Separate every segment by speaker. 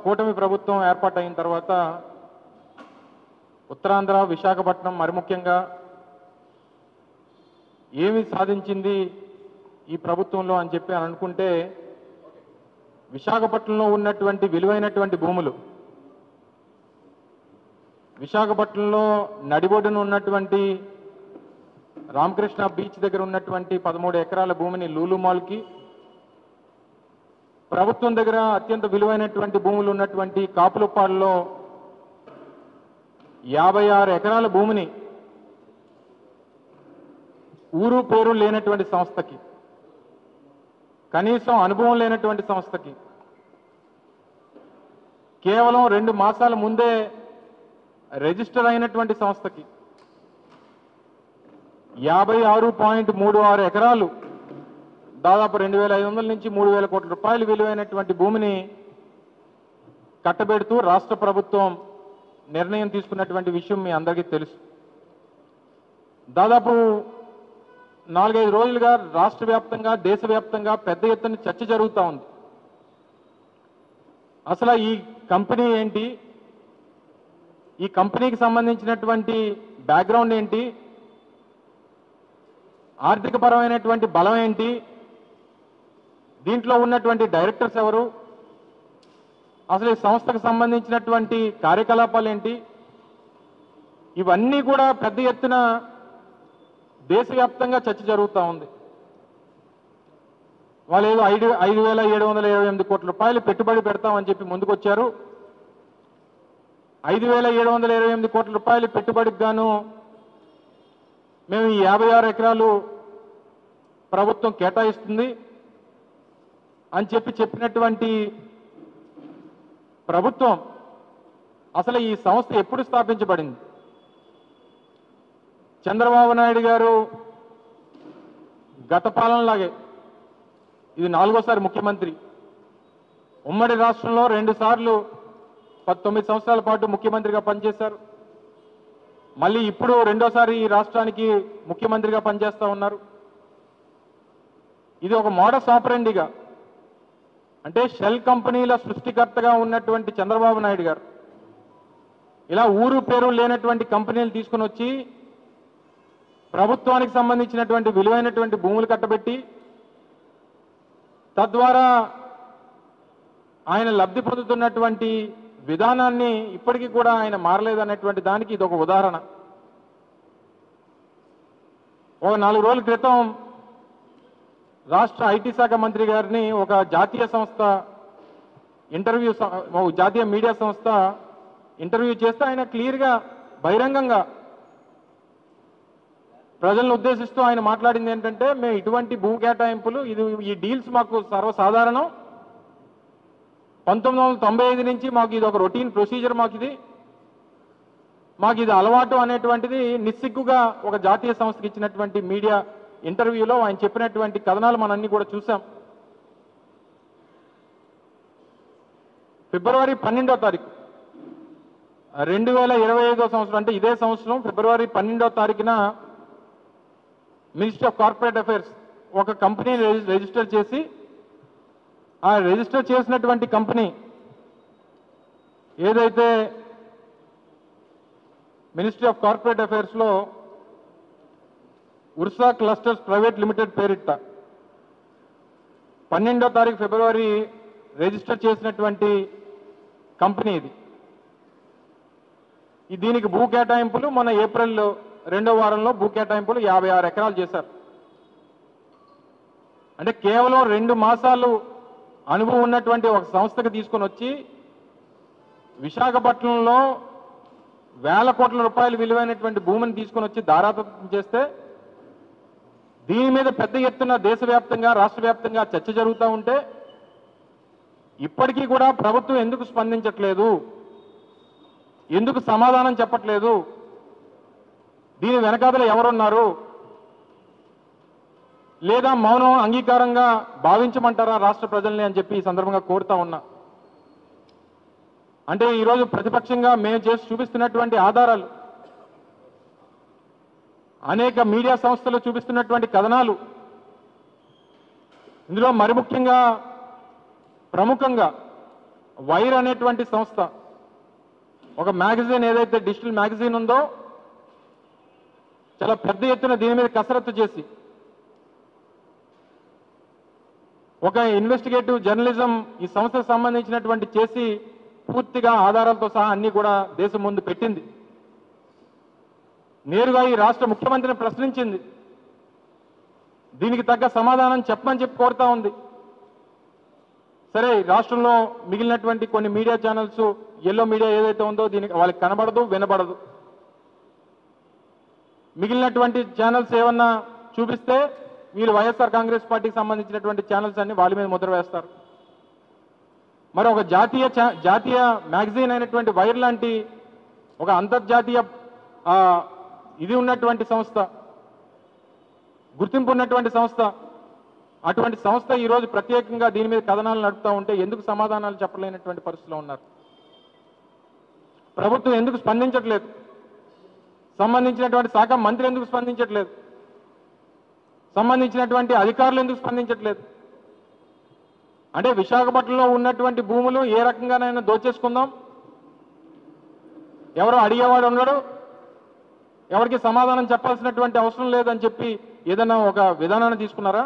Speaker 1: కూటమి ప్రభుత్వం ఏర్పాటైన తర్వాత ఉత్తరాంధ్ర విశాఖపట్నం మరి ముఖ్యంగా ఏమి సాధించింది ఈ ప్రభుత్వంలో అని చెప్పి అనుకుంటే విశాఖపట్నంలో ఉన్నటువంటి విలువైనటువంటి భూములు, విశాఖపట్నంలో నడిబొడ్డున ఉన్నటువంటి రామకృష్ణ బీచ్ దగ్గర ఉన్నటువంటి 13 ఎకరాల భూమిని లూలు మాల్కి, ప్రభుత్వం దగ్గర అత్యంత విలువైనటువంటి భూములు ఉన్నటువంటి కాపులపాడులో 56 ఎకరాల భూమిని ఊరు పేరు లేనటువంటి సంస్థకి, కనీసం అనుభవం లేనటువంటి సంస్థకి కేవలం 2 మాసాల ముందే రిజిస్టర్ అయినటువంటి సంస్థకి 56.36 ఎకరాలు, దాదాపు 2,500 నుంచి 3,000 కోట్ల రూపాయలు విలువైనటువంటి భూమిని కట్టబెడుతూ రాష్ట్ర ప్రభుత్వం నిర్ణయం తీసుకున్నటువంటి విషయం మీ అందరికీ తెలుసు. దాదాపు 4-5 రోజులుగా రాష్ట్ర వ్యాప్తంగా దేశవ్యాప్తంగా పెద్ద ఎత్తున చర్చ జరుగుతూ ఉంది. అసలు ఈ కంపెనీ ఏంటి, ఈ కంపెనీకి సంబంధించినటువంటి బ్యాక్గ్రౌండ్ ఏంటి, ఆర్థిక పరమైనటువంటి బలం ఏంటి, దీంట్లో ఉన్నటువంటి డైరెక్టర్స్ ఎవరు, అసలు ఈ సంస్థకు సంబంధించినటువంటి కార్యకలాపాలు ఏంటి, ఇవన్నీ కూడా పెద్ద ఎత్తున దేశవ్యాప్తంగా చర్చ జరుగుతూ ఉంది. వాళ్ళు ఏదో 5,728 కోట్ల రూపాయలు పెట్టుబడి పెడతామని చెప్పి ముందుకొచ్చారు. 5,728 కోట్ల రూపాయలు పెట్టుబడికి గాను మేము ఈ 56 ఎకరాలు ప్రభుత్వం కేటాయిస్తుంది అని చెప్పినటువంటి ప్రభుత్వం అసలు ఈ సంస్థ ఎప్పుడు స్థాపించబడింది? చంద్రబాబు నాయుడు గారు గత పాలనలాగే ఇది 4వసారి ముఖ్యమంత్రి, ఉమ్మడి రాష్ట్రంలో 2 సార్లు 19 సంవత్సరాల పాటు ముఖ్యమంత్రిగా పనిచేశారు. మళ్ళీ ఇప్పుడు 2వసారి ఈ రాష్ట్రానికి ముఖ్యమంత్రిగా పనిచేస్తూ ఉన్నారు. ఇది ఒక మోడస్ ఆపరెండిగా, అంటే షెల్ కంపెనీల సృష్టికర్తగా ఉన్నటువంటి చంద్రబాబు నాయుడు గారు ఇలా ఊరు పేరు లేనటువంటి కంపెనీలు తీసుకుని వచ్చి ప్రభుత్వానికి సంబంధించినటువంటి విలువైనటువంటి భూములు కట్టబెట్టి తద్వారా ఆయన లబ్ధి పొందుతున్నటువంటి విధానాన్ని ఇప్పటికీ కూడా ఆయన మారలేదనేటువంటి దానికి ఇది ఒక ఉదాహరణ. ఒక 4 రోజుల క్రితం రాష్ట్ర ఐటీ శాఖ మంత్రి గారిని ఒక జాతీయ సంస్థ జాతీయ మీడియా సంస్థ ఇంటర్వ్యూ చేస్తే ఆయన క్లియర్గా బహిరంగంగా ప్రజలను ఉద్దేశిస్తూ ఆయన మాట్లాడింది ఏంటంటే, మేము ఇటువంటి భూ కేటాయింపులు ఈ డీల్స్ మాకు సర్వసాధారణం, 1995 నుంచి మాకు ఇది ఒక రొటీన్ ప్రొసీజర్, మాకు ఇది అలవాటు అనేటువంటిది నిస్సిగ్గుగా ఒక జాతీయ సంస్థకి ఇచ్చినటువంటి మీడియా ఇంటర్వ్యూలో ఆయన చెప్పినటువంటి కథనాలు మనన్నీ కూడా చూసాం. ఫిబ్రవరి 12వ తారీఖు 2025వ సంవత్సరం, అంటే ఇదే సంవత్సరం ఫిబ్రవరి 12వ తారీఖున మినిస్ట్రీ ఆఫ్ కార్పొరేట్ అఫైర్స్ ఒక కంపెనీని రిజిస్టర్ చేసి, ఆ రిజిస్టర్ చేసినటువంటి కంపెనీ ఏదైతే మినిస్ట్రీ ఆఫ్ కార్పొరేట్ అఫైర్స్లో ఉర్సా క్లస్టర్స్ ప్రైవేట్ లిమిటెడ్ పేరిట 12వ తారీఖు ఫిబ్రవరి రిజిస్టర్ చేసినటువంటి కంపెనీ దీనికి భూ కేటాయింపులు మన ఏప్రిల్ 2వ వారంలో భూ కేటాయింపులు 56 ఎకరాలు చేశారు. అంటే కేవలం 2 మాసాలు అనుభవం ఉన్నటువంటి ఒక సంస్థకు తీసుకొని వచ్చి విశాఖపట్నంలో వేల కోట్ల రూపాయలు విలువైనటువంటి భూమిని తీసుకొని వచ్చి దారాదత్తం చేస్తే దీని మీద పెద్ద ఎత్తున దేశవ్యాప్తంగా రాష్ట్ర వ్యాప్తంగా చర్చ జరుగుతూ ఉంటే ఇప్పటికీ కూడా ప్రభుత్వం ఎందుకు స్పందించట్లేదు, ఎందుకు సమాధానం చెప్పట్లేదు, దీని వెనకాతల ఎవరున్నారు, లేదా మౌనం అంగీకారంగా భావించమంటారా రాష్ట్ర ప్రజల్ని అని చెప్పి ఈ సందర్భంగా కోరుతా ఉన్నా. అంటే ఈరోజు ప్రతిపక్షంగా మేము చేసి చూపిస్తున్నటువంటి ఆధారాలు, అనేక మీడియా సంస్థలు చూపిస్తున్నటువంటి కథనాలు, ఇందులో మరి ముఖ్యంగా ప్రముఖంగా వైర్ అనేటువంటి సంస్థ ఒక మ్యాగజైన్ ఏదైతే డిజిటల్ మ్యాగజైన్ ఉందో చాలా పెద్ద ఎత్తున దీని మీద కసరత్తు చేసి ఒక ఇన్వెస్టిగేటివ్ జర్నలిజం ఈ సంస్థకు సంబంధించినటువంటి చేసి పూర్తిగా ఆధారాలతో సహా అన్ని కూడా దేశం ముందు పెట్టింది. నేరుగా ఈ రాష్ట్ర ముఖ్యమంత్రిని ప్రశ్నించింది. దీనికి తగ్గ సమాధానం చెప్పమని చెప్పి కోరుతా ఉంది. సరే, రాష్ట్రంలో మిగిలినటువంటి కొన్ని మీడియా ఛానల్స్ ఎల్లో మీడియా ఏదైతే ఉందో దీనికి వాళ్ళకి కనబడదు, వినబడదు. మిగిలినటువంటి ఛానల్స్ ఏమన్నా చూపిస్తే వీళ్ళు వైఎస్ఆర్ కాంగ్రెస్ పార్టీకి సంబంధించినటువంటి ఛానల్స్ అన్ని వాళ్ళ మీద ముద్ర వేస్తారు. మరి ఒక జాతీయ మ్యాగజైన్ అయినటువంటి వైర్ లాంటి ఒక అంతర్జాతీయ ఇది ఉన్నటువంటి సంస్థ, గుర్తింపు ఉన్నటువంటి సంస్థ, అటువంటి సంస్థ ఈరోజు ప్రత్యేకంగా దీని మీద కథనాలు నడుపుతూ ఉంటే ఎందుకు సమాధానాలు చెప్పలేనటువంటి పరిస్థితిలో ఉన్నారు? ప్రభుత్వం ఎందుకు స్పందించట్లేదు? సంబంధించినటువంటి శాఖ మంత్రి ఎందుకు స్పందించట్లేదు? సంబంధించినటువంటి అధికారులు ఎందుకు స్పందించట్లేదు? అంటే విశాఖపట్నంలో ఉన్నటువంటి భూములు ఏ రకంగానైనా దోచేసుకుందాం, ఎవరో అడిగేవాడు ఉన్నాడు, ఎవరికి సమాధానం చెప్పాల్సినటువంటి అవసరం లేదని చెప్పి ఏదైనా ఒక విధానాన్ని తీసుకున్నారా?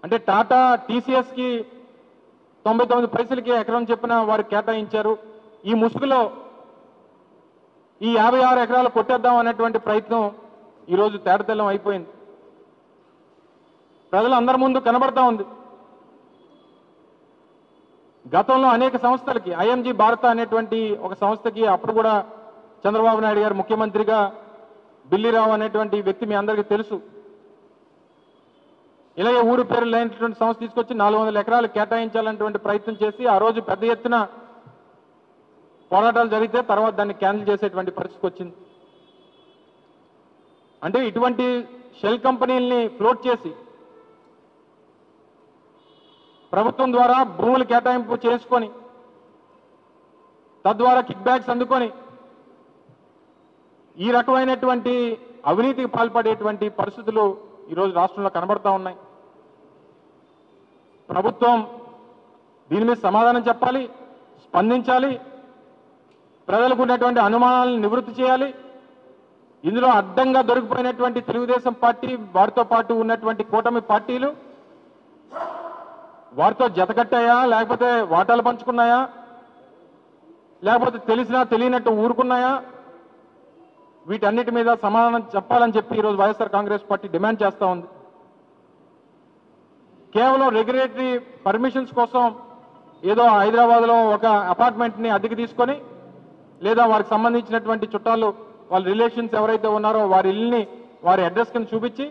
Speaker 1: అంటే టాటా టీసీఎస్కి 99 పైసలకి ఎకరం చెప్పిన వారికి కేటాయించారు. ఈ ముసుగులో ఈ 56 ఎకరాలు కొట్టేద్దాం అనేటువంటి ప్రయత్నం ఈరోజు తేటతెల్లం అయిపోయింది. ప్రజలందరి ముందు కనబడతా ఉంది. గతంలో అనేక సంస్థలకి ఐఎంజీ భారత అనేటువంటి ఒక సంస్థకి అప్పుడు కూడా చంద్రబాబు నాయుడు గారు ముఖ్యమంత్రిగా బిల్లిరావు అనేటువంటి వ్యక్తి మీ అందరికీ తెలుసు. ఇలాగే ఊరు పేరు లేనటువంటి సంస్థ తీసుకొచ్చి 400 ఎకరాలు కేటాయించాలనేటువంటి ప్రయత్నం చేసి ఆ రోజు పెద్ద ఎత్తున పోరాటాలు జరిగితే తర్వాత దాన్ని క్యాన్సిల్ చేసేటువంటి పరిస్థితి వచ్చింది. అంటే ఇటువంటి షెల్ కంపెనీల్ని ఫ్లోట్ చేసి ప్రభుత్వం ద్వారా భూములు కేటాయింపు చేసుకొని తద్వారా కిక్ బ్యాక్స్ అందుకొని ఈ రకమైనటువంటి అవినీతికి పాల్పడేటువంటి పరిస్థితులు ఈరోజు రాష్ట్రంలో కనబడతా ఉన్నాయి. ప్రభుత్వం దీని మీద సమాధానం చెప్పాలి, స్పందించాలి, ప్రజలకు ఉన్నటువంటి అనుమానాలను నివృత్తి చేయాలి. ఇందులో అడ్డంగా దొరికిపోయినటువంటి తెలుగుదేశం పార్టీ, వారితో పాటు ఉన్నటువంటి కూటమి పార్టీలు వారితో జతకట్టాయా, లేకపోతే వాటాలు పంచుకున్నాయా, లేకపోతే తెలిసినా తెలియనట్టు ఊరుకున్నాయా, వీటన్నిటి మీద సమాధానం చెప్పాలని చెప్పి ఈరోజు వైఎస్ఆర్ కాంగ్రెస్ పార్టీ డిమాండ్ చేస్తూ ఉంది. కేవలం రెగ్యులేటరీ పర్మిషన్స్ కోసం ఏదో హైదరాబాద్లో ఒక అపార్ట్మెంట్ని అద్దెకి తీసుకొని లేదా వారికి సంబంధించినటువంటి చుట్టాలు వాళ్ళ రిలేషన్స్ ఎవరైతే ఉన్నారో వారి ఇల్లుని వారి అడ్రస్ కింద చూపించి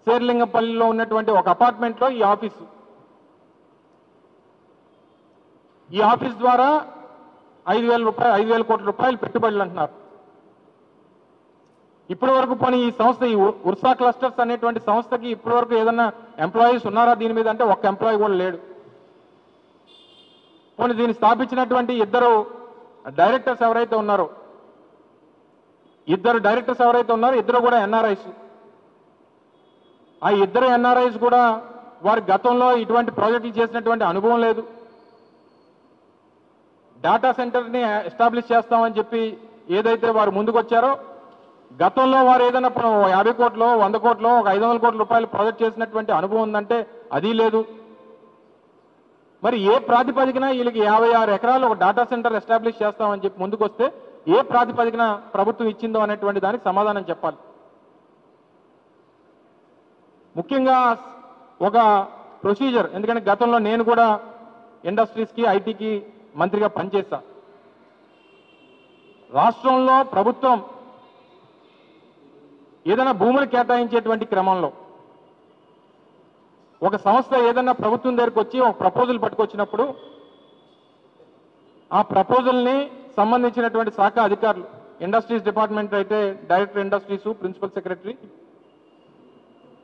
Speaker 1: శేర్లింగంపల్లిలో ఉన్నటువంటి ఒక అపార్ట్మెంట్లో ఈ ఆఫీస్ ద్వారా 5,000 కోట్ల రూపాయలు పెట్టుబడులు అంటున్నారు. ఇప్పటి వరకు పోనీ ఈ సంస్థ ఈ ఉర్సా క్లస్టర్స్ అనేటువంటి సంస్థకి ఇప్పటి వరకు ఏదన్నా ఎంప్లాయీస్ ఉన్నారా దీని మీద అంటే ఒక్క ఎంప్లాయీ కూడా లేడు. పోనీ దీన్ని స్థాపించినటువంటి ఇద్దరు డైరెక్టర్స్ ఎవరైతే ఉన్నారో ఇద్దరు కూడా ఎన్ఆర్ఐస్. ఆ ఇద్దరు ఎన్ఆర్ఐస్ కూడా వారి గతంలో ఇటువంటి ప్రాజెక్టులు చేసినటువంటి అనుభవం లేదు. డేటా సెంటర్ని ఎస్టాబ్లిష్ చేస్తామని చెప్పి ఏదైతే వారు ముందుకు వచ్చారో గతంలో వారు ఏదైనా 50 కోట్లు 100 కోట్లు 500 కోట్ల రూపాయలు ప్రాజెక్ట్ చేసినటువంటి అనుభవం ఉందంటే అది లేదు. మరి ఏ ప్రాతిపదికన వీళ్ళకి 56 ఎకరాలు ఒక డేటా సెంటర్ ఎస్టాబ్లిష్ చేస్తామని చెప్పి ముందుకు వస్తే ఏ ప్రాతిపదికన ప్రభుత్వం ఇచ్చిందో అనేటువంటి దానికి సమాధానం చెప్పాలి. ముఖ్యంగా ఒక ప్రొసీజర్, ఎందుకంటే గతంలో నేను కూడా ఇండస్ట్రీస్కి ఐటీకి మంత్రిగా పనిచేశా. రాష్ట్రంలో ప్రభుత్వం ఏదైనా భూములు కేటాయించేటువంటి క్రమంలో ఒక సంస్థ ఏదైనా ప్రభుత్వం దగ్గరికి వచ్చి ఒక ప్రపోజల్ పట్టుకొచ్చినప్పుడు ఆ ప్రపోజల్ని సంబంధించినటువంటి శాఖ అధికారులు, ఇండస్ట్రీస్ డిపార్ట్మెంట్ అయితే డైరెక్టర్ ఇండస్ట్రీస్, ప్రిన్సిపల్ సెక్రటరీ,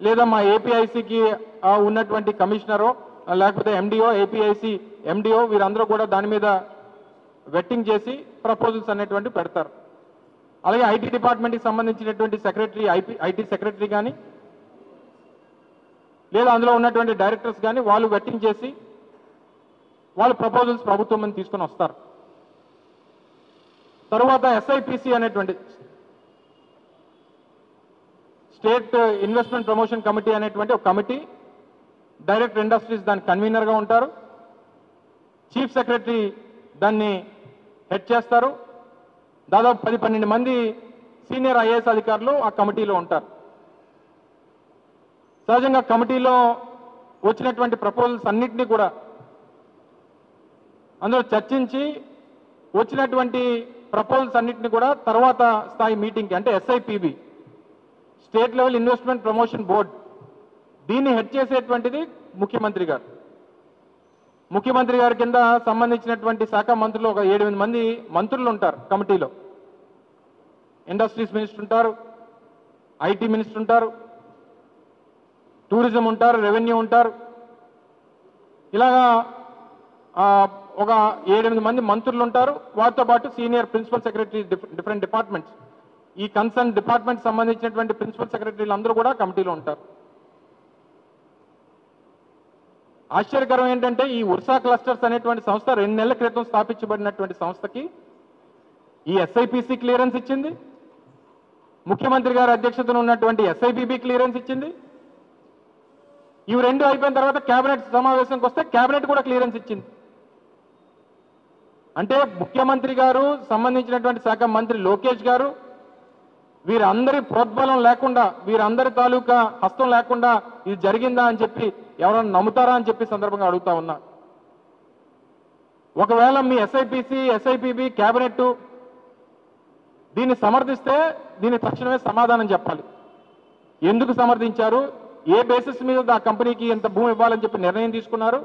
Speaker 1: లేదా మా ఏపీఐసికి ఉన్నటువంటి కమిషనరో లేకపోతే ఎండిఓ, ఏపీఐసి ఎండిఓ వీరందరూ కూడా దాని మీద వెట్టింగ్ చేసి ప్రపోజల్స్ అనేటువంటి పెడతారు. అలాగే ఐటీ డిపార్ట్మెంట్కి సంబంధించినటువంటి సెక్రటరీ, ఐటీ సెక్రటరీ కానీ లేదా అందులో ఉన్నటువంటి డైరెక్టర్స్ కానీ వాళ్ళు వెట్టింగ్ చేసి వాళ్ళు ప్రపోజల్స్ ప్రభుత్వం మీద తీసుకొని వస్తారు. తరువాత ఎస్ఐపిసి అనేటువంటి స్టేట్ ఇన్వెస్ట్మెంట్ ప్రమోషన్ కమిటీ అనేటువంటి ఒక కమిటీ, డైరెక్ట్ ఇండస్ట్రీస్ దాని కన్వీనర్గా ఉంటారు, చీఫ్ సెక్రటరీ దాన్ని హెడ్ చేస్తారు. దాదాపు 10-12 మంది సీనియర్ ఐఏఎస్ అధికారులు ఆ కమిటీలో ఉంటారు. సహజంగా కమిటీలో వచ్చినటువంటి ప్రపోజల్స్ అన్నింటినీ కూడా అందులో చర్చించి వచ్చినటువంటి ప్రపోజల్స్ అన్నింటినీ కూడా తర్వాత స్థాయి మీటింగ్కి, అంటే SIPB, state level investment promotion board, దీన్ని హెడ్ చేసేటువంటిది ముఖ్యమంత్రి గారు. ముఖ్యమంత్రి గారి కింద సంబంధించినటువంటి శాఖ మంత్రులు ఒక 7-8 మంది మంత్రులు ఉంటారు కమిటీలో. ఇండస్ట్రీస్ మినిస్టర్ ఉంటారు, ఐటీ మినిస్టర్ ఉంటారు, టూరిజం ఉంటారు, రెవెన్యూ ఉంటారు. ఇలాగా ఒక 7-8 మంది మంత్రులు ఉంటారు. వారితో పాటు senior principal secretary different departments, ఈ కన్సర్న్ డిపార్ట్మెంట్ సంబంధించినటువంటి ప్రిన్సిపల్ సెక్రటరీలు అందరూ కూడా కమిటీలో ఉంటారు. ఆశ్చర్యకరం ఏంటంటే ఈ ఉర్సా క్లస్టర్స్ అనేటువంటి సంస్థ 2 నెలల క్రితం స్థాపించబడినటువంటి సంస్థకి ఈ ఎస్ఐపిసి క్లియరెన్స్ ఇచ్చింది, ముఖ్యమంత్రి గారి అధ్యక్షతన ఉన్నటువంటి ఎస్ఐబిబి క్లియరెన్స్ ఇచ్చింది. ఇవి 2 అయిపోయిన తర్వాత కేబినెట్ సమావేశంకి వస్తే కేబినెట్ కూడా క్లియరెన్స్ ఇచ్చింది. అంటే ముఖ్యమంత్రి గారు, సంబంధించినటువంటి శాఖ మంత్రి లోకేష్ గారు, వీరందరి ప్రోద్బలం లేకుండా, వీరందరి తాలూకా హస్తం లేకుండా ఇది జరిగిందా అని చెప్పి ఎవరైనా నమ్ముతారా అని చెప్పి సందర్భంగా అడుగుతా ఉన్నా. ఒకవేళ మీ ఎస్ఐపిసి, ఎస్ఐపిబి, కేబినెట్ దీన్ని సమర్థిస్తే దీని తక్షణమే సమాధానం చెప్పాలి. ఎందుకు సమర్థించారు, ఏ బేసిస్ మీద ఆ కంపెనీకి ఎంత భూమి ఇవ్వాలని చెప్పి నిర్ణయం తీసుకున్నారు.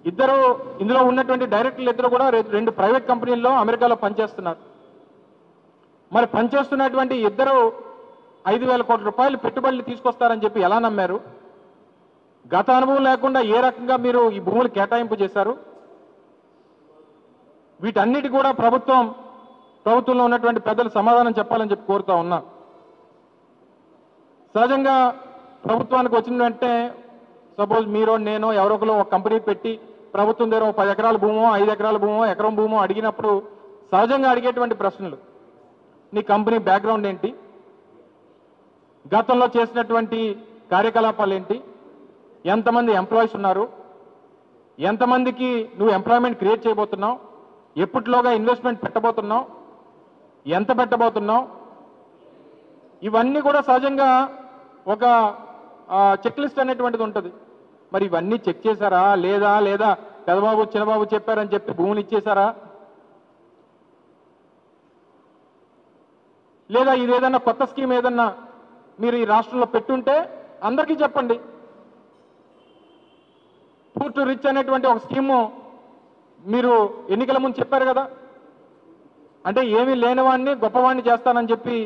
Speaker 1: ఇందులో ఉన్నటువంటి డైరెక్టర్లు ఇద్దరు కూడా 2 ప్రైవేట్ కంపెనీల్లో అమెరికాలో పనిచేస్తున్నారు. మరి పనిచేస్తున్నటువంటి ఇద్దరు 5,000 కోట్ల రూపాయలు పెట్టుబడులు తీసుకొస్తారని చెప్పి ఎలా నమ్మారు? గత అనుభవం లేకుండా ఏ రకంగా మీరు ఈ భూములు కేటాయింపు చేశారు? వీటన్నిటి కూడా ప్రభుత్వంలో ఉన్నటువంటి పెద్దలు సమాధానం చెప్పాలని చెప్పి కోరుతా ఉన్నా. సహజంగా ప్రభుత్వానికి వచ్చిన వెంటనే సపోజ్ మీరు నేను ఎవరొకరు ఒక కంపెనీ పెట్టి ప్రభుత్వం దగ్గర 10 ఎకరాల భూమో, 5 ఎకరాల భూమో, ఎకరం భూమో అడిగినప్పుడు సహజంగా అడిగేటువంటి ప్రశ్నలు, నీ కంపెనీ బ్యాక్గ్రౌండ్ ఏంటి, గతంలో చేసినటువంటి కార్యకలాపాలు ఏంటి, ఎంతమంది ఎంప్లాయీస్ ఉన్నారు, ఎంతమందికి నువ్వు ఎంప్లాయ్మెంట్ క్రియేట్ చేయబోతున్నావు, ఎప్పటిలోగా ఇన్వెస్ట్మెంట్ పెట్టబోతున్నావు, ఎంత పెట్టబోతున్నావు, ఇవన్నీ కూడా సహజంగా ఒక చెక్ లిస్ట్ అనేటువంటిది ఉంటుంది. మరి ఇవన్నీ చెక్ చేశారా లేదా పెదబాబు చిన్నబాబు చెప్పారని చెప్పి భూములు ఇచ్చేశారా, లేదా ఇదేదన్నా కొత్త స్కీమ్ ఏదన్నా మీరు ఈ రాష్ట్రంలో పెట్టుంటే అందరికీ చెప్పండి. పూర్ టు రిచ్ అనేటువంటి ఒక స్కీము మీరు ఎన్నికల ముందు చెప్పారు కదా. అంటే ఏమీ లేనివాడిని గొప్పవాడిని చేస్తానని చెప్పి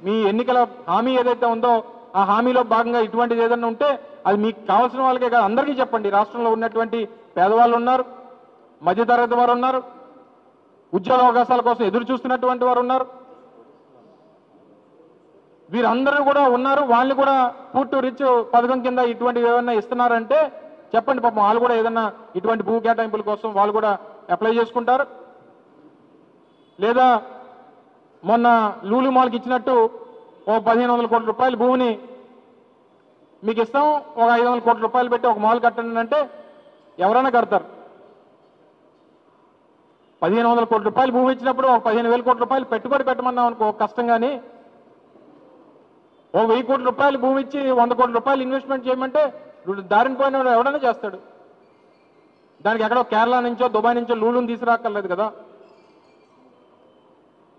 Speaker 1: మీ ఎన్నికల హామీ ఏదైతే ఉందో ఆ హామీలో భాగంగా ఇటువంటిది ఏదన్నా ఉంటే అది మీకు కావాల్సిన వాళ్ళకే కాదు, అందరికీ చెప్పండి. రాష్ట్రంలో ఉన్నటువంటి పేదవాళ్ళు ఉన్నారు, మధ్యతరగతి వారు ఉన్నారు, ఉద్యోగ అవకాశాల కోసం ఎదురు చూస్తున్నటువంటి వారు ఉన్నారు, వీరందరూ కూడా ఉన్నారు. వాళ్ళు కూడా పూర్ టు రిచ్ పథకం కింద ఇటువంటివి ఏమన్నా ఇస్తున్నారంటే చెప్పండి. పాపం వాళ్ళు కూడా ఏదన్నా ఇటువంటి భూ కేటాయింపుల కోసం వాళ్ళు కూడా అప్లై చేసుకుంటారు. లేదా మొన్న లూలు మాల్కి ఇచ్చినట్టు ఓ 1,500 కోట్ల రూపాయల భూమిని మీకు ఇస్తాం, ఒక 500 కోట్ల రూపాయలు పెట్టి ఒక మాల్ కట్టండి అంటే ఎవరైనా కడతారు. 1,500 కోట్ల రూపాయలు భూమి ఇచ్చినప్పుడు ఒక 15,000 కోట్ల రూపాయలు పెట్టుబడి పెట్టమన్నాం అనుకో కష్టం. కానీ ఓ 1,000 కోట్ల రూపాయలు భూమి ఇచ్చి 100 కోట్ల రూపాయలు ఇన్వెస్ట్మెంట్ చేయమంటే దారిని పోయిన ఎవడైనా చేస్తాడు. దానికి ఎక్కడో కేరళ నుంచో దుబాయ్ నుంచో లూలుని తీసుకురాక్కర్లేదు కదా.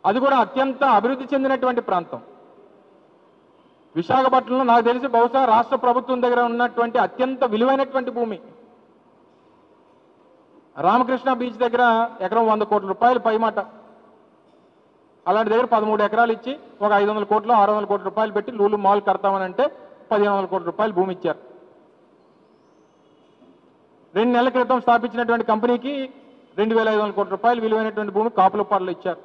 Speaker 1: అది కూడా అత్యంత అభివృద్ధి చెందినటువంటి ప్రాంతం విశాఖపట్నంలో. నాకు తెలిసి బహుశా రాష్ట్ర ప్రభుత్వం దగ్గర ఉన్నటువంటి అత్యంత విలువైనటువంటి భూమి రామకృష్ణ బీచ్ దగ్గర ఎకరం 100 కోట్ల రూపాయలు పైమాట. అలాంటి దగ్గర 13 ఎకరాలు ఇచ్చి ఒక 500 కోట్లు 600 కోట్ల రూపాయలు పెట్టి లూలు మాల్ కడతామని అంటే 1,500 కోట్ల రూపాయలు భూమి ఇచ్చారు. 2 నెలల క్రితం స్థాపించినటువంటి కంపెనీకి 2,500 కోట్ల రూపాయలు విలువైనటువంటి భూమి కాపులపాడులో ఇచ్చారు.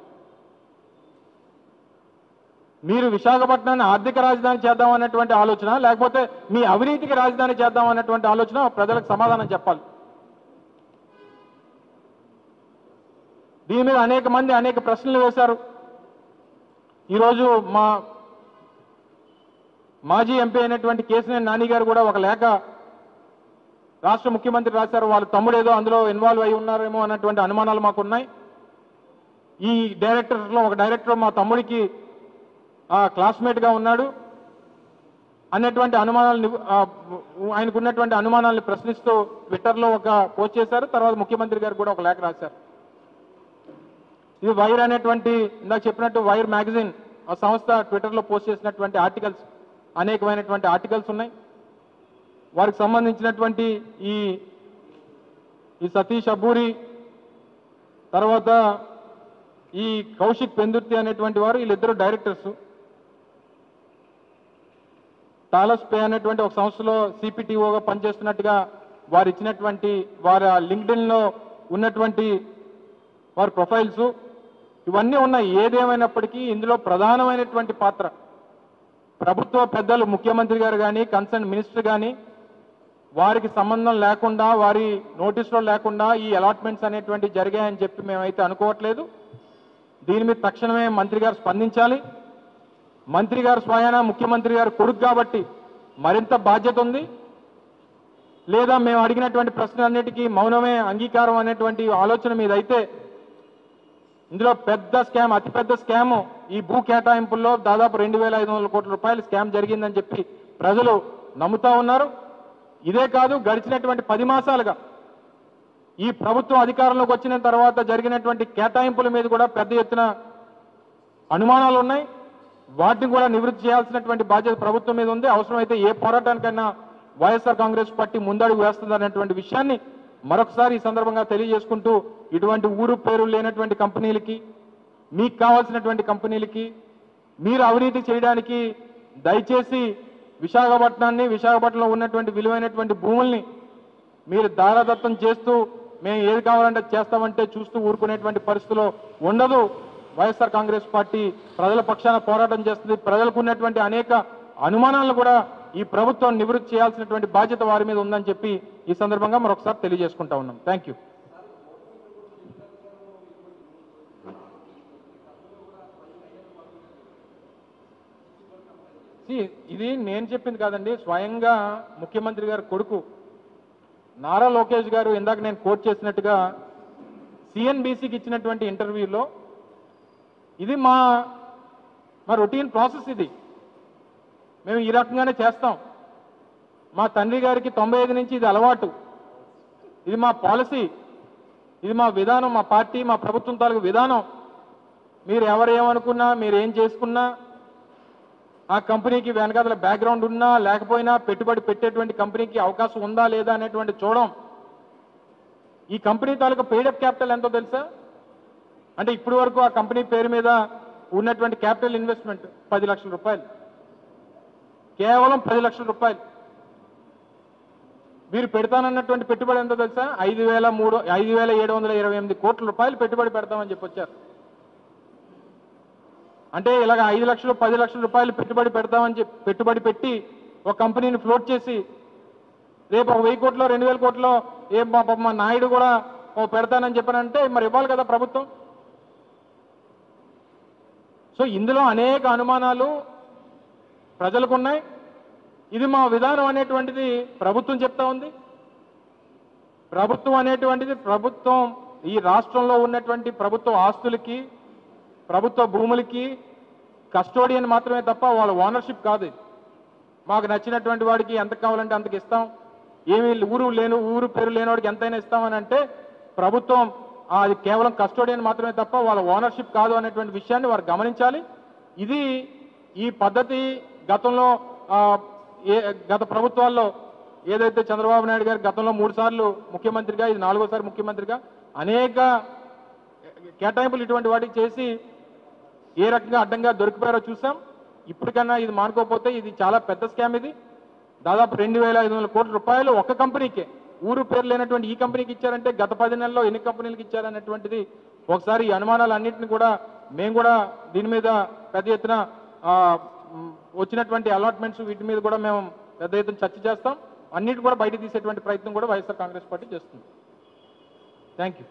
Speaker 1: మీరు విశాఖపట్నాన్ని ఆర్థిక రాజధాని చేద్దాం అన్నటువంటి ఆలోచన, లేకపోతే మీ అవినీతికి రాజధాని చేద్దాం అన్నటువంటి ఆలోచన ప్రజలకు సమాధానం చెప్పాలి. దీని మీద అనేక మంది అనేక ప్రశ్నలు వేశారు. ఈరోజు మా మాజీ ఎంపీ అయినటువంటి కేశినేని నాని గారు కూడా ఒక లేఖ రాష్ట్ర ముఖ్యమంత్రి రాశారు. వాళ్ళ తమ్ముడు ఏదో అందులో ఇన్వాల్వ్ అయి ఉన్నారేమో అన్నటువంటి అనుమానాలు మాకున్నాయి. ఈ డైరెక్టర్స్లో ఒక డైరెక్టర్ మా తమ్ముడికి క్లాస్మేట్గా ఉన్నాడు అన్నటువంటి అనుమానాలు, ఆయనకున్నటువంటి అనుమానాలను ప్రశ్నిస్తూ ట్విట్టర్లో ఒక పోస్ట్ చేశారు. తర్వాత ముఖ్యమంత్రి గారు కూడా ఒక లేఖ రాశారు. ఇది వైర్ అనేటువంటి, ఇందాక చెప్పినట్టు వైర్ మ్యాగజైన్ ఆ సంస్థ ట్విట్టర్లో పోస్ట్ చేసినటువంటి ఆర్టికల్స్, అనేకమైనటువంటి ఆర్టికల్స్ ఉన్నాయి. వారికి సంబంధించినటువంటి ఈ సతీష్ అబ్బూరి, తర్వాత ఈ కౌశిక్ పెందుర్తి అనేటువంటి వారు, వీళ్ళిద్దరు డైరెక్టర్స్. టాలస్ పే అనేటువంటి ఒక సంస్థలో సిపిటిఓగా పనిచేస్తున్నట్టుగా వారు ఇచ్చినటువంటి వారి లింక్డ్ఇన్లో ఉన్నటువంటి వారి ప్రొఫైల్స్ ఇవన్నీ ఉన్నాయి. ఏదేమైనప్పటికీ ఇందులో ప్రధానమైనటువంటి పాత్ర ప్రభుత్వ పెద్దలు, ముఖ్యమంత్రి గారు కానీ, కన్సర్న్ మినిస్టర్ కానీ, వారికి సంబంధం లేకుండా, వారి నోటీసులో లేకుండా ఈ అలాట్మెంట్స్ అనేటువంటి జరిగాయని చెప్పి మేమైతే అనుకోవట్లేదు. దీని మీద తక్షణమే మంత్రి గారు స్పందించాలి. మంత్రి గారు స్వయాన ముఖ్యమంత్రి గారు కొడుకు కాబట్టి మరింత బాధ్యత ఉంది. లేదా మేము అడిగినటువంటి ప్రశ్నలన్నిటికీ మౌనమే అంగీకారం అనేటువంటి ఆలోచన మీద అయితే, ఇందులో పెద్ద స్కామ్, అతిపెద్ద స్కామ్ ఈ భూ కేటాయింపుల్లో దాదాపు 2,500 కోట్ల రూపాయల స్కామ్ జరిగిందని చెప్పి ప్రజలు నమ్ముతా ఉన్నారు. ఇదే కాదు, గడిచినటువంటి 10 మాసాలుగా ఈ ప్రభుత్వం అధికారంలోకి వచ్చిన తర్వాత జరిగినటువంటి కేటాయింపుల మీద కూడా పెద్ద ఎత్తున అనుమానాలు ఉన్నాయి. వాటిని కూడా నివృత్తి చేయాల్సినటువంటి బాధ్యత ప్రభుత్వం మీద ఉంది. అవసరమైతే ఏ పోరాటానికైనా వైఎస్ఆర్ కాంగ్రెస్ పార్టీ ముందడుగు వేస్తుందనేటువంటి విషయాన్ని మరొకసారి ఈ సందర్భంగా తెలియజేసుకుంటూ, ఇటువంటి ఊరు పేరు లేనటువంటి కంపెనీలకి, మీకు కావాల్సినటువంటి కంపెనీలకి మీరు అవినీతి చేయడానికి దయచేసి విశాఖపట్నాన్ని, విశాఖపట్నంలో ఉన్నటువంటి విలువైనటువంటి భూముల్ని మీరు దారాదత్తం చేస్తూ మేము ఏది కావాలంటే చేస్తామంటే చూస్తూ ఊరుకునేటువంటి పరిస్థితిలో ఉండదు. వైఎస్ఆర్ కాంగ్రెస్ పార్టీ ప్రజల పక్షాన పోరాటం చేస్తుంది. ప్రజలకు ఉన్నటువంటి అనేక అనుమానాలను కూడా ఈ ప్రభుత్వం నివృత్తి చేయాల్సినటువంటి బాధ్యత వారి మీద ఉందని చెప్పి ఈ సందర్భంగా మరొకసారి తెలియజేసుకుంటా ఉన్నాం. Thank you. ఇది నేను చెప్పింది కాదండి, స్వయంగా ముఖ్యమంత్రి గారి కొడుకు నారా లోకేష్ గారు ఇందాక నేను కోట్ చేసినట్టుగా సిఎన్బిసికి ఇచ్చినటువంటి ఇంటర్వ్యూలో ఇది మా రొటీన్ ప్రాసెస్, ఇది మేము ఈ రకంగానే చేస్తాం. మా తండ్రి గారికి 95 నుంచి ఇది అలవాటు, ఇది మా పాలసీ, ఇది మా విధానం, మా పార్టీ, మా ప్రభుత్వం తాలూకు విధానం. మీరు ఎవరేమనుకున్నా, మీరు ఏం చేసుకున్నా, ఆ కంపెనీకి వెనకాల బ్యాక్గ్రౌండ్ ఉన్నా లేకపోయినా, పెట్టుబడి పెట్టేటువంటి కంపెనీకి అవకాశం ఉందా లేదా అనేటువంటి చూడడం. ఈ కంపెనీ తాలూకు పెయిడప్ క్యాపిటల్ ఎంతో తెలుసా? అంటే ఇప్పటి వరకు ఆ కంపెనీ పేరు మీద ఉన్నటువంటి క్యాపిటల్ ఇన్వెస్ట్మెంట్ 10 లక్షల రూపాయలు, కేవలం 10 లక్షల రూపాయలు. మీరు పెడతానన్నటువంటి పెట్టుబడి ఎంతో తెలుసా? 5,728 కోట్ల రూపాయలు పెట్టుబడి పెడతామని చెప్పొచ్చారు. అంటే ఇలాగ 5 లక్షలు 10 లక్షల రూపాయలు పెట్టుబడి పెడతామని చెప్పి పెట్టుబడి పెట్టి ఒక కంపెనీని ఫ్లోట్ చేసి రేపు 1000 కోట్లో 2,000 కోట్లో మా నాయుడు కూడా పెడతానని చెప్పానంటే మరి ఇవ్వాలి కదా ప్రభుత్వం. సో ఇందులో అనేక అనుమానాలు ప్రజలకు ఉన్నాయి. ఇది మా విధానం అనేటువంటిది ప్రభుత్వం చెప్తా ఉంది. ప్రభుత్వం అనేటువంటిది ఈ రాష్ట్రంలో ఉన్నటువంటి ప్రభుత్వ ఆస్తులకి, ప్రభుత్వ భూములకి కస్టోడియన్ మాత్రమే తప్ప వాళ్ళ ఓనర్షిప్ కాదు. మాకు నచ్చినటువంటి వాడికి ఎంత కావాలంటే అంతకు ఇస్తాం, ఏమీ ఊరు పేరు లేనివాడికి ఎంతైనా ఇస్తామని అంటే ప్రభుత్వం అది కేవలం కస్టోడియన్ మాత్రమే తప్ప వాళ్ళ ఓనర్షిప్ కాదు అనేటువంటి విషయాన్ని వారు గమనించాలి. ఇది ఈ పద్ధతి గతంలో గత ప్రభుత్వాల్లో ఏదైతే చంద్రబాబు నాయుడు గారు గతంలో 3 సార్లు ముఖ్యమంత్రిగా, ఇది 4వ ముఖ్యమంత్రిగా అనేక కేటాయింపులు ఇటువంటి వాటికి చేసి ఏ రకంగా అడ్డంగా దొరికిపోయారో చూసాం. ఇప్పటికన్నా ఇది మానుకోకపోతే ఇది చాలా పెద్ద స్కామ్. ఇది దాదాపు 2,500 కోట్ల రూపాయలు ఒక్క కంపెనీకే, ఊరు పేరు లేనటువంటి ఈ కంపెనీకి ఇచ్చారంటే గత 10 నెలల్లో ఎన్ని కంపెనీలకు ఇచ్చారనేటువంటిది ఒకసారి ఈ అనుమానాలు అన్నింటినీ కూడా మేము కూడా దీని మీద పెద్ద ఎత్తున వచ్చినటువంటి అలాట్మెంట్స్ వీటి మీద కూడా మేము పెద్ద ఎత్తున చర్చ చేస్తాం. అన్నిటి కూడా బయట తీసేటువంటి ప్రయత్నం కూడా వైఎస్ఆర్ కాంగ్రెస్ పార్టీ చేస్తుంది. Thank you.